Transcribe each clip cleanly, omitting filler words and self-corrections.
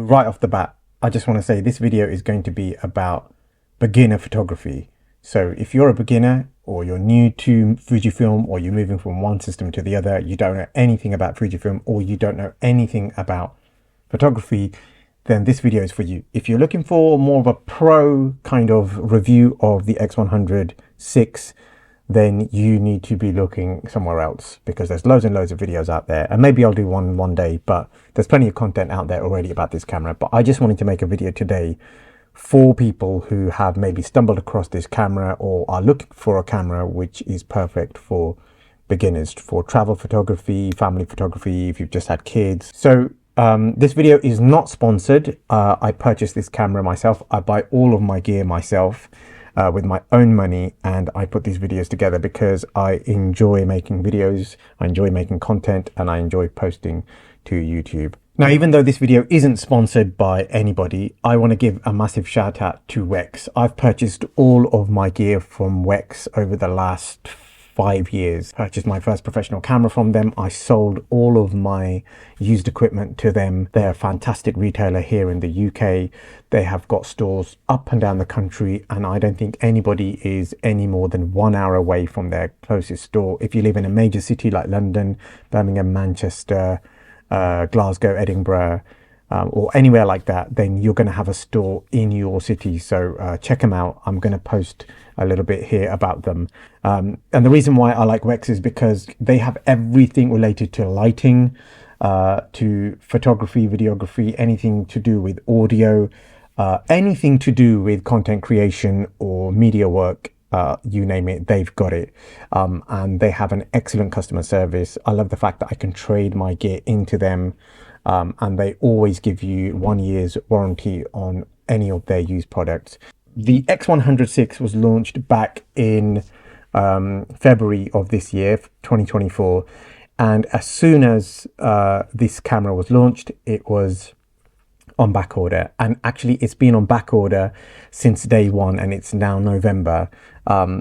right off the bat, I just want to say this video is going to be about beginner photography. So if you're a beginner or you're new to Fujifilm, or you're moving from one system to the other, you don't know anything about Fujifilm, or you don't know anything about photography, then this video is for you. If you're looking for more of a pro kind of review of the X100VI, then you need to be looking somewhere else, because there's loads and loads of videos out there, and maybe I'll do one day, but there's plenty of content out there already about this camera. But I just wanted to make a video today for people who have maybe stumbled across this camera or are looking for a camera which is perfect for beginners, for travel photography, family photography, if you've just had kids. So this video is not sponsored. I purchased this camera myself. I buy all of my gear myself with my own money, and I put these videos together because I enjoy making videos, I enjoy making content, and I enjoy posting to YouTube. Now, even though this video isn't sponsored by anybody, I want to give a massive shout out to Wex. I've purchased all of my gear from Wex over the last 5 years. Purchased my first professional camera from them. I sold all of my used equipment to them. They're a fantastic retailer here in the UK. They have got stores up and down the country, and I don't think anybody is any more than 1 hour away from their closest store. If you live in a major city like London, Birmingham, Manchester, Glasgow, Edinburgh, or anywhere like that, then you're going to have a store in your city. So check them out. I'm going to post a little bit here about them. And the reason why I like Wex is because they have everything related to lighting, to photography, videography, anything to do with audio, anything to do with content creation or media work. You name it, they've got it. And they have an excellent customer service. I love the fact that I can trade my gear into them, and they always give you 1 year's warranty on any of their used products. The X100VI was launched back in February of this year, 2024, and as soon as this camera was launched, it was on back order, and actually it's been on back order since day one, and it's now November.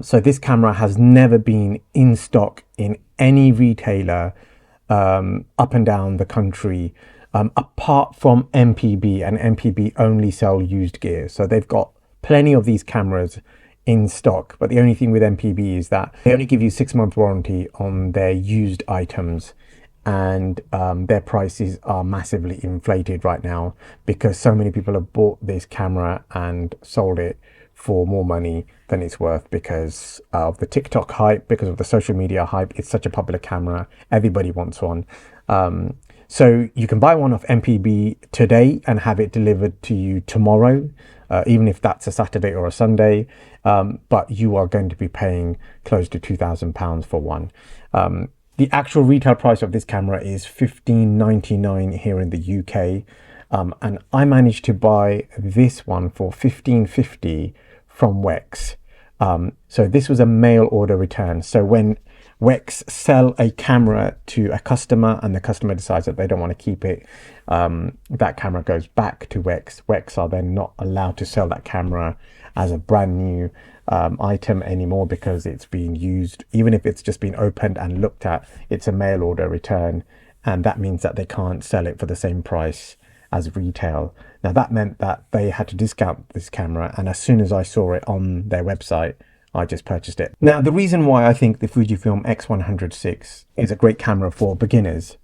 So this camera has never been in stock in any retailer up and down the country, apart from MPB, and MPB only sell used gear. So they've got plenty of these cameras in stock, but the only thing with MPB is that they only give you 6-month warranty on their used items, and their prices are massively inflated right now because so many people have bought this camera and sold it for more money than it's worth because of the TikTok hype, because of the social media hype. It's such a popular camera, everybody wants one. So you can buy one off MPB today and have it delivered to you tomorrow, even if that's a Saturday or a Sunday, but you are going to be paying close to £2,000 for one. The actual retail price of this camera is $15.99 here in the UK, and I managed to buy this one for $15.50 from Wex. So this was a mail order return. So when Wex sell a camera to a customer and the customer decides that they don't want to keep it, that camera goes back to Wex. Wex are then not allowed to sell that camera as a brand new item anymore because it's been used. Even if it's just been opened and looked at, it's a mail order return, and that means that they can't sell it for the same price as retail. Now that meant that they had to discount this camera, and as soon as I saw it on their website, I just purchased it. Now the reason why I think the Fujifilm X100VI is a great camera for beginners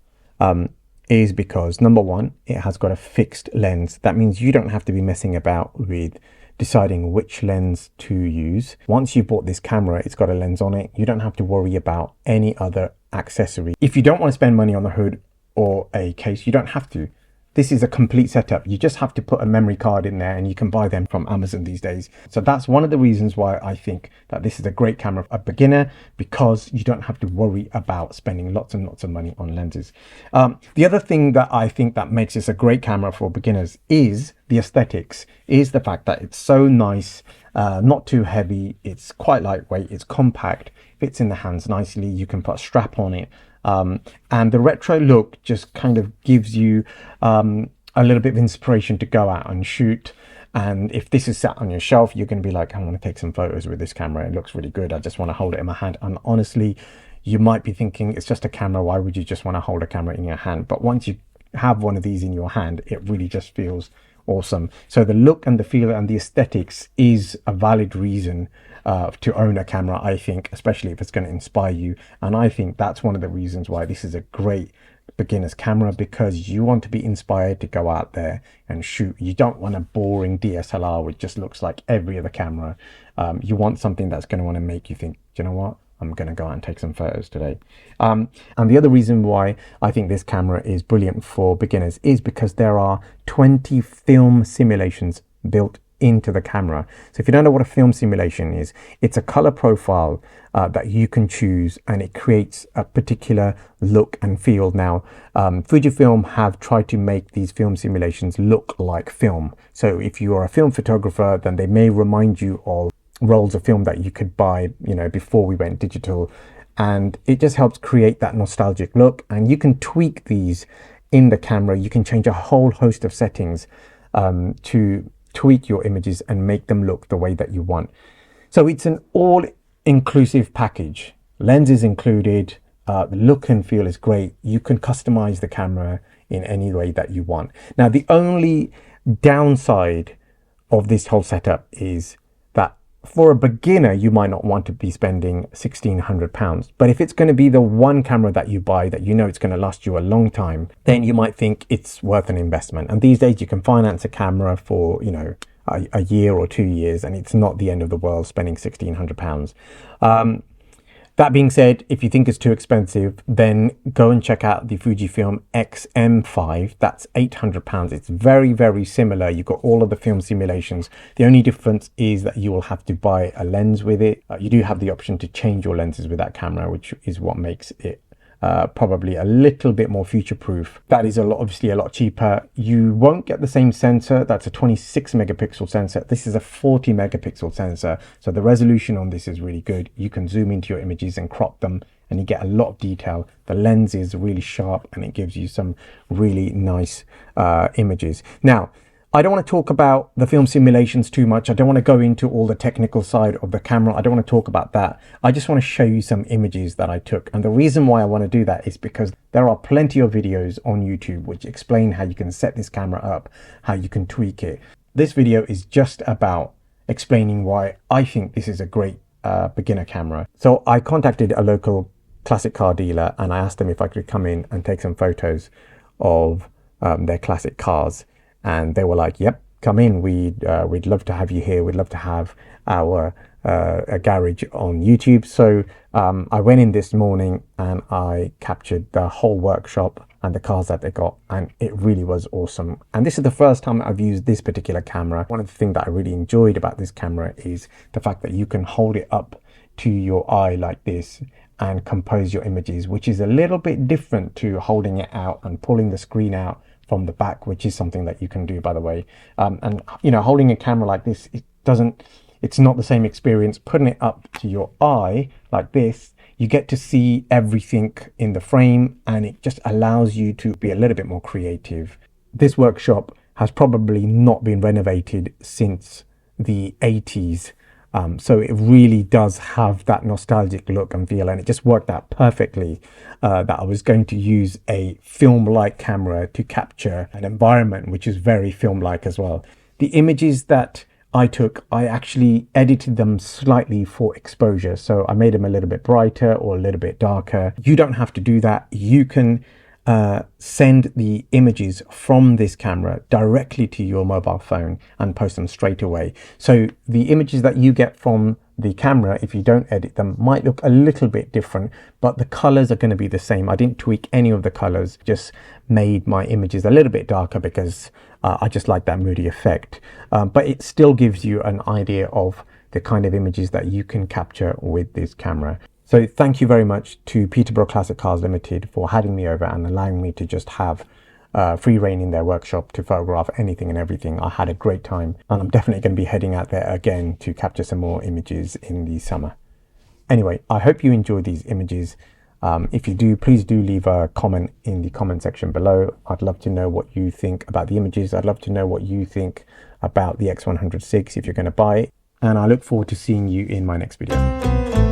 is because, number one, it has got a fixed lens. That means you don't have to be messing about with deciding which lens to use. Once you bought this camera, it's got a lens on it. You don't have to worry about any other accessory. If you don't want to spend money on the hood or a case, you don't have to. This is a complete setup. You just have to put a memory card in there, and you can buy them from Amazon these days. So that's one of the reasons why I think that this is a great camera for a beginner, because you don't have to worry about spending lots and lots of money on lenses. The other thing that I think that makes this a great camera for beginners is the aesthetics, is the fact that it's so nice, not too heavy, it's quite lightweight, it's compact, fits in the hands nicely, you can put a strap on it. And the retro look just kind of gives you a little bit of inspiration to go out and shoot. And if this is sat on your shelf, you're going to be like, I want to take some photos with this camera. It looks really good. I just want to hold it in my hand. And honestly, you might be thinking it's just a camera. Why would you just want to hold a camera in your hand? But once you have one of these in your hand, it really just feels awesome. So the look and the feel and the aesthetics is a valid reason to own a camera, I think, especially if it's going to inspire you. And I think that's one of the reasons why this is a great beginner's camera, because you want to be inspired to go out there and shoot. You don't want a boring DSLR which just looks like every other camera. You want something that's going to want to make you think, you know what, I'm going to go out and take some photos today. And the other reason why I think this camera is brilliant for beginners is because there are 20 film simulations built into the camera. So if you don't know what a film simulation is, it's a color profile that you can choose, and it creates a particular look and feel. Now, Fujifilm have tried to make these film simulations look like film. So if you are a film photographer, then they may remind you of rolls of film that you could buy, you know, before we went digital, and it just helps create that nostalgic look. And you can tweak these in the camera. You can change a whole host of settings to tweak your images and make them look the way that you want. So it's an all-inclusive package. Lenses included, the look and feel is great. You can customize the camera in any way that you want. Now, the only downside of this whole setup is that for a beginner, you might not want to be spending £1,600. But if it's going to be the one camera that you buy that you know it's going to last you a long time, then you might think it's worth an investment. And these days you can finance a camera for, you know, a year or 2 years, and it's not the end of the world spending £1,600. That being said, if you think it's too expensive, then go and check out the Fujifilm X100VI. That's £800. It's very, very similar. You've got all of the film simulations. The only difference is that you will have to buy a lens with it. You do have the option to change your lenses with that camera, which is what makes it probably a little bit more future-proof. That is obviously a lot cheaper. You won't get the same sensor. That's a 26 megapixel sensor. This is a 40 megapixel sensor. So the resolution on this is really good. You can zoom into your images and crop them, and you get a lot of detail. The lens is really sharp, and it gives you some really nice images. Now, I don't want to talk about the film simulations too much. I don't want to go into all the technical side of the camera. I don't want to talk about that. I just want to show you some images that I took. And the reason why I want to do that is because there are plenty of videos on YouTube which explain how you can set this camera up, how you can tweak it. This video is just about explaining why I think this is a great beginner camera. So I contacted a local classic car dealer, and I asked them if I could come in and take some photos of their classic cars. And they were like, yep, come in. We'd love to have you here. We'd love to have our a garage on YouTube. So I went in this morning and I captured the whole workshop and the cars that they got, and it really was awesome. And this is the first time I've used this particular camera. One of the things that I really enjoyed about this camera is the fact that you can hold it up to your eye like this and compose your images, which is a little bit different to holding it out and pulling the screen out from the back, which is something that you can do, by the way. And you know, holding a camera like this, it's not the same experience. Putting it up to your eye like this, you get to see everything in the frame, and it just allows you to be a little bit more creative. This workshop has probably not been renovated since the 80s. So it really does have that nostalgic look and feel, and it just worked out perfectly that I was going to use a film-like camera to capture an environment which is very film-like as well. The images that I took, I actually edited them slightly for exposure. So I made them a little bit brighter or a little bit darker. You don't have to do that. You can send the images from this camera directly to your mobile phone and post them straight away. So the images that you get from the camera, if you don't edit them, might look a little bit different, but the colors are going to be the same. I didn't tweak any of the colors, just made my images a little bit darker because I just like that moody effect. But it still gives you an idea of the kind of images that you can capture with this camera. So thank you very much to Peterborough Classic Cars Limited for having me over and allowing me to just have free reign in their workshop to photograph anything and everything. I had a great time, and I'm definitely going to be heading out there again to capture some more images in the summer. Anyway, I hope you enjoyed these images. If you do, please do leave a comment in the comment section below. I'd love to know what you think about the images. I'd love to know what you think about the X100VI if you're going to buy it. And I look forward to seeing you in my next video.